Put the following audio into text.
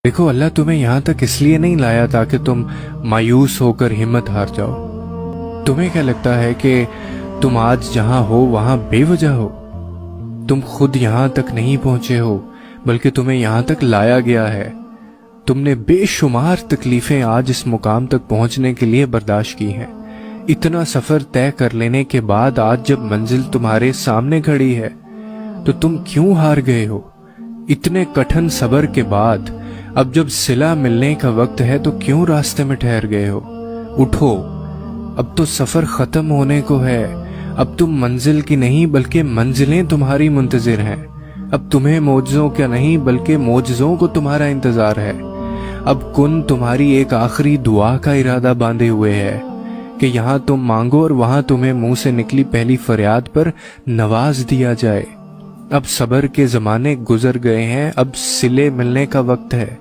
دیکھو اللہ تمہیں یہاں تک اس لیے نہیں لایا تاکہ تم مایوس ہو کر ہمت ہار جاؤ۔ تمہیں کیا لگتا ہے کہ تم آج جہاں ہو وہاں بے وجہ ہو؟ تم خود یہاں تک نہیں پہنچے ہو بلکہ تمہیں یہاں تک لایا گیا ہے۔ تم نے بے شمار تکلیفیں آج اس مقام تک پہنچنے کے لیے برداشت کی ہیں۔ اتنا سفر طے کر لینے کے بعد آج جب منزل تمہارے سامنے کھڑی ہے تو تم کیوں ہار گئے ہو؟ اتنے کٹھن صبر کے بعد اب جب صلہ ملنے کا وقت ہے تو کیوں راستے میں ٹھہر گئے ہو؟ اٹھو، اب تو سفر ختم ہونے کو ہے۔ اب تم منزل کی نہیں بلکہ منزلیں تمہاری منتظر ہیں۔ اب تمہیں معجزوں کا نہیں بلکہ معجزوں کو تمہارا انتظار ہے۔ اب کن تمہاری ایک آخری دعا کا ارادہ باندھے ہوئے ہے کہ یہاں تم مانگو اور وہاں تمہیں منہ سے نکلی پہلی فریاد پر نواز دیا جائے۔ اب صبر کے زمانے گزر گئے ہیں، اب صلے ملنے کا وقت ہے۔